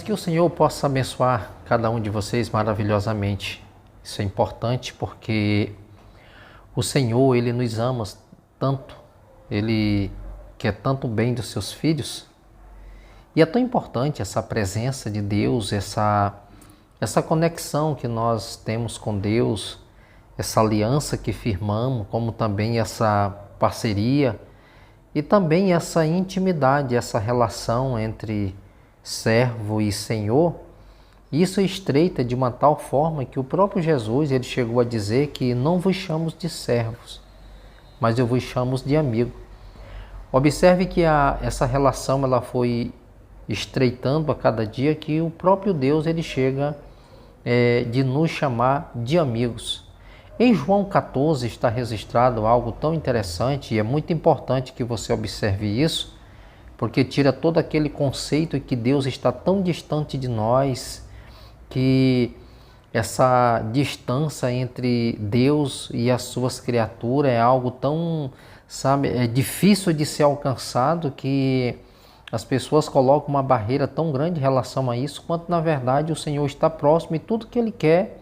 que o Senhor possa abençoar cada um de vocês maravilhosamente. Isso é importante porque o Senhor, Ele nos ama tanto, Ele quer tanto bem dos seus filhos. E é tão importante essa presença de Deus, essa conexão que nós temos com Deus, essa aliança que firmamos, como também essa parceria e também essa intimidade, essa relação entre servo e Senhor. Isso estreita de uma tal forma que o próprio Jesus ele chegou a dizer que não vos chamo de servos, mas eu vos chamo de amigo. Observe que essa relação ela foi estreitando a cada dia, que o próprio Deus ele chega de nos chamar de amigos. Em João 14 está registrado algo tão interessante e é muito importante que você observe isso, porque tira todo aquele conceito que Deus está tão distante de nós, que essa distância entre Deus e as suas criaturas é algo tão, é difícil de ser alcançado, que as pessoas colocam uma barreira tão grande em relação a isso, quanto na verdade o Senhor está próximo e tudo que Ele quer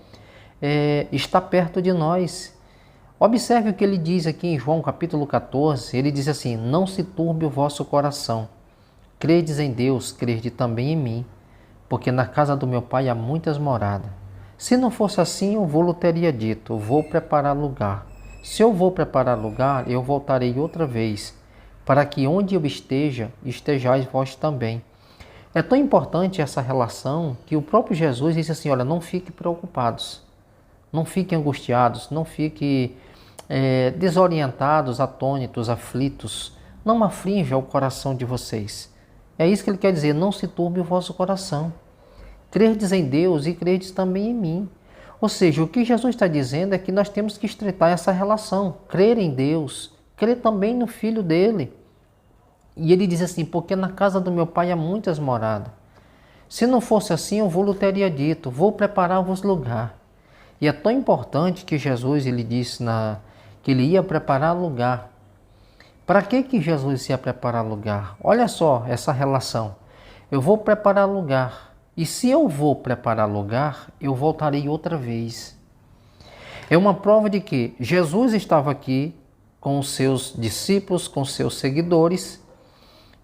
está perto de nós. Observe o que Ele diz aqui em João capítulo 14, Ele diz assim: não se turbe o vosso coração, credes em Deus, crede também em mim, porque na casa do meu Pai há muitas moradas. Se não fosse assim, eu vou-lhe teria dito, vou preparar lugar. Se eu vou preparar lugar, eu voltarei outra vez, para que onde eu esteja, estejais vós também. É tão importante essa relação que o próprio Jesus disse assim: olha, não fiquem preocupados, não fiquem angustiados, não fiquem desorientados, atônitos, aflitos, não aflinja o coração de vocês. É isso que ele quer dizer, não se turbe o vosso coração. Credes em Deus e credes também em mim. Ou seja, o que Jesus está dizendo é que nós temos que estreitar essa relação, crer em Deus, crer também no Filho dele. E ele diz assim: porque na casa do meu Pai há muitas moradas. Se não fosse assim, eu vou-lhe teria dito, vou preparar-vos lugar. E é tão importante que Jesus ele disse que ele ia preparar lugar. Para que Jesus ia preparar lugar? Olha só essa relação. Eu vou preparar lugar. E se eu vou preparar lugar, eu voltarei outra vez. É uma prova de que Jesus estava aqui com os seus discípulos, com os seus seguidores,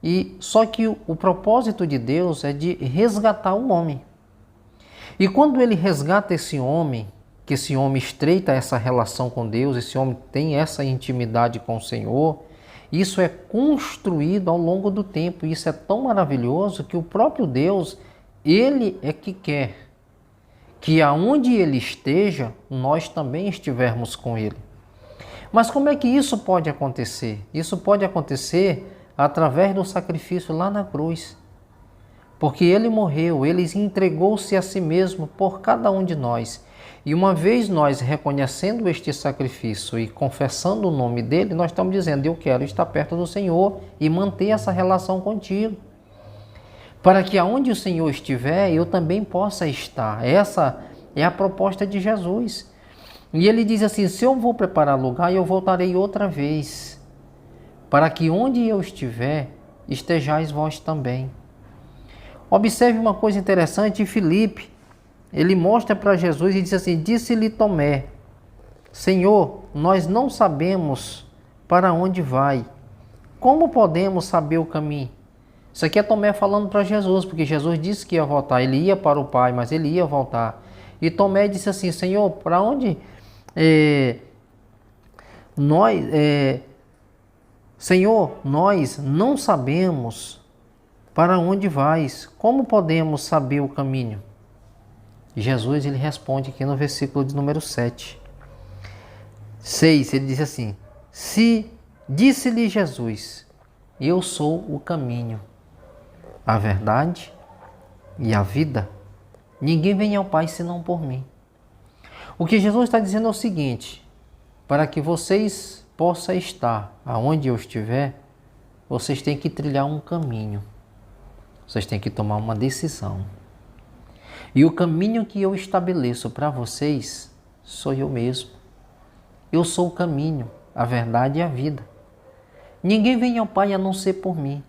e só que o propósito de Deus é de resgatar o homem. E quando ele resgata esse homem, que esse homem estreita essa relação com Deus, esse homem tem essa intimidade com o Senhor, isso é construído ao longo do tempo. Isso é tão maravilhoso que o próprio Deus, Ele é que quer que aonde Ele esteja, nós também estivermos com Ele. Mas como é que isso pode acontecer? Isso pode acontecer através do sacrifício lá na cruz. Porque Ele morreu, Ele entregou-se a si mesmo por cada um de nós. E uma vez nós reconhecendo este sacrifício e confessando o nome dele, nós estamos dizendo: eu quero estar perto do Senhor e manter essa relação contigo. Para que aonde o Senhor estiver, eu também possa estar. Essa é a proposta de Jesus. E ele diz assim: se eu vou preparar lugar, eu voltarei outra vez, para que onde eu estiver, estejais vós também. Observe uma coisa interessante, em Filipe, ele mostra para Jesus e diz assim: disse-lhe Tomé, Senhor, nós não sabemos para onde vai, como podemos saber o caminho? Isso aqui é Tomé falando para Jesus, porque Jesus disse que ia voltar, ele ia para o Pai, mas ele ia voltar. E Tomé disse assim: Senhor, para onde Senhor, nós não sabemos para onde vais, como podemos saber o caminho? Jesus ele responde aqui no versículo de número 6, ele diz assim: se disse-lhe Jesus, eu sou o caminho, a verdade e a vida, ninguém vem ao Pai senão por mim. O que Jesus está dizendo é o seguinte: para que vocês possam estar aonde eu estiver, vocês têm que trilhar um caminho, vocês têm que tomar uma decisão. E o caminho que eu estabeleço para vocês sou eu mesmo. Eu sou o caminho, a verdade e a vida. Ninguém vem ao Pai a não ser por mim.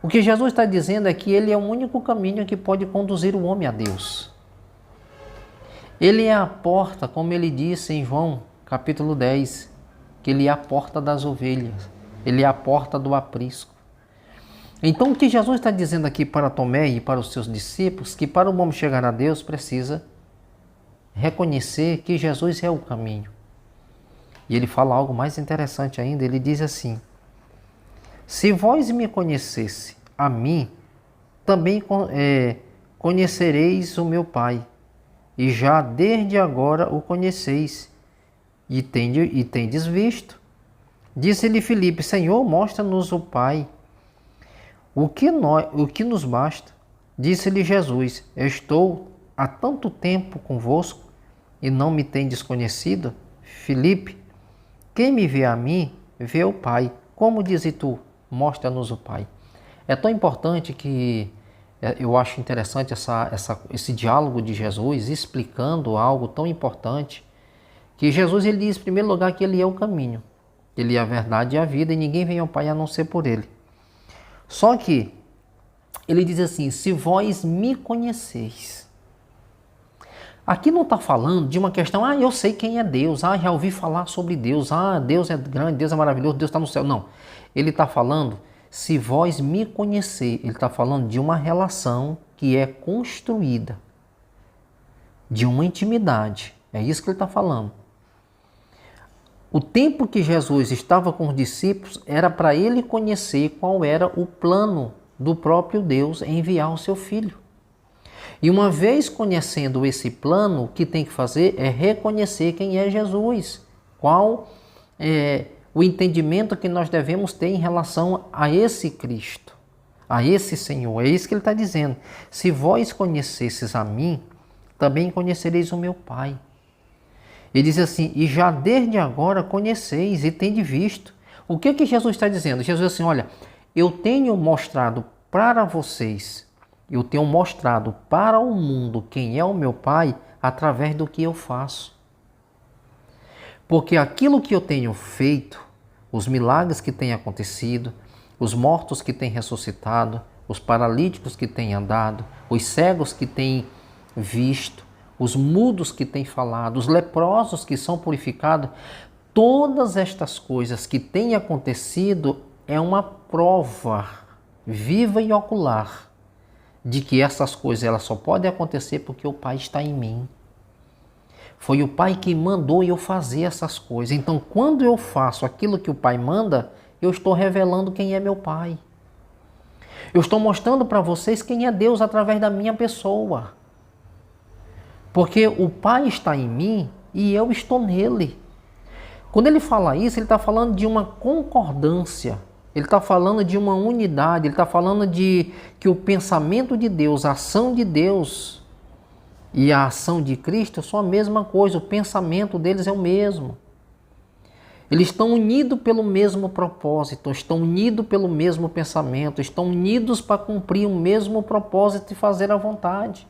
O que Jesus está dizendo é que ele é o único caminho que pode conduzir o homem a Deus. Ele é a porta, como ele disse em João capítulo 10, que ele é a porta das ovelhas, ele é a porta do aprisco. Então o que Jesus está dizendo aqui para Tomé e para os seus discípulos, que para o homem chegar a Deus precisa reconhecer que Jesus é o caminho. E ele fala algo mais interessante ainda, ele diz assim: se vós me conhecesse a mim, também conhecereis o meu Pai, e já desde agora o conheceis, e tendes visto. Disse-lhe Filipe: Senhor, mostra-nos o Pai. O que nos basta? Disse-lhe Jesus: estou há tanto tempo convosco, e não me tendes conhecido? Filipe, quem me vê a mim, vê o Pai. Como dizes tu, mostra-nos o Pai? É tão importante que eu acho interessante esse diálogo de Jesus explicando algo tão importante, que Jesus ele diz em primeiro lugar que ele é o caminho, ele é a verdade e a vida, e ninguém vem ao Pai a não ser por ele. Só que ele diz assim: se vós me conheceis. Aqui não está falando de uma questão, eu sei quem é Deus, já ouvi falar sobre Deus, Deus é grande, Deus é maravilhoso, Deus está no céu. Não, ele está falando, se vós me conhecer, ele está falando de uma relação que é construída, de uma intimidade, é isso que ele está falando. O tempo que Jesus estava com os discípulos era para ele conhecer qual era o plano do próprio Deus em enviar o seu Filho. E uma vez conhecendo esse plano, o que tem que fazer é reconhecer quem é Jesus, qual é o entendimento que nós devemos ter em relação a esse Cristo, a esse Senhor. É isso que ele está dizendo. Se vós conhecesses a mim, também conhecereis o meu Pai. Ele diz assim: e já desde agora conheceis e tendes visto. O que Jesus está dizendo? Jesus diz assim: olha, eu tenho mostrado para vocês, eu tenho mostrado para o mundo quem é o meu Pai através do que eu faço. Porque aquilo que eu tenho feito, os milagres que têm acontecido, os mortos que têm ressuscitado, os paralíticos que têm andado, os cegos que têm visto, os mudos que têm falado, os leprosos que são purificados, todas estas coisas que têm acontecido é uma prova viva e ocular de que essas coisas elas só podem acontecer porque o Pai está em mim. Foi o Pai que mandou eu fazer essas coisas. Então, quando eu faço aquilo que o Pai manda, eu estou revelando quem é meu Pai. Eu estou mostrando para vocês quem é Deus através da minha pessoa. Porque o Pai está em mim e eu estou nele. Quando ele fala isso, ele está falando de uma concordância. Ele está falando de uma unidade. Ele está falando de que o pensamento de Deus, a ação de Deus e a ação de Cristo são a mesma coisa. O pensamento deles é o mesmo. Eles estão unidos pelo mesmo propósito, estão unidos pelo mesmo pensamento, estão unidos para cumprir o mesmo propósito e fazer a vontade.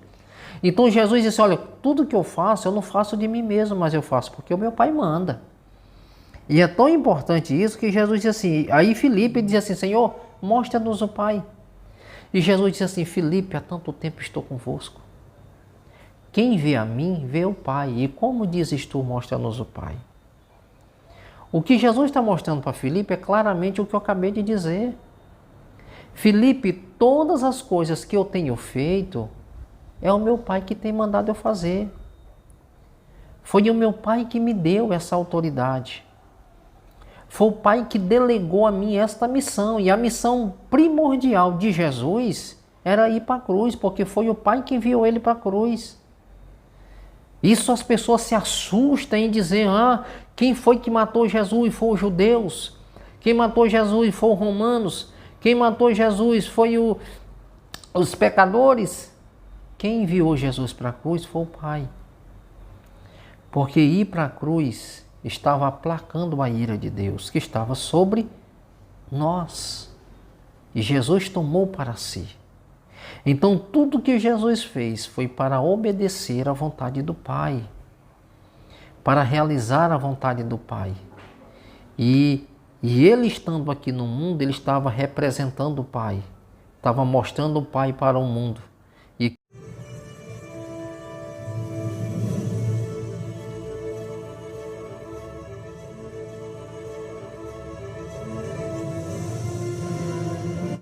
Então Jesus disse: olha, tudo que eu faço, eu não faço de mim mesmo, mas eu faço porque o meu Pai manda. E é tão importante isso que Jesus disse assim, aí Filipe disse assim: Senhor, mostra-nos o Pai. E Jesus disse assim: Filipe, há tanto tempo estou convosco. Quem vê a mim, vê o Pai. E como dizes tu, mostra-nos o Pai? O que Jesus está mostrando para Filipe é claramente o que eu acabei de dizer. Filipe, todas as coisas que eu tenho feito, é o meu Pai que tem mandado eu fazer. Foi o meu Pai que me deu essa autoridade. Foi o Pai que delegou a mim esta missão. E a missão primordial de Jesus era ir para a cruz, porque foi o Pai que enviou ele para a cruz. Isso as pessoas se assustam em dizer: quem foi que matou Jesus? Foi os judeus. Quem matou Jesus foi os romanos. Quem matou Jesus foi os pecadores. Quem enviou Jesus para a cruz foi o Pai. Porque ir para a cruz estava aplacando a ira de Deus, que estava sobre nós. E Jesus tomou para si. Então tudo que Jesus fez foi para obedecer à vontade do Pai, para realizar a vontade do Pai. E ele estando aqui no mundo, ele estava representando o Pai, estava mostrando o Pai para o mundo.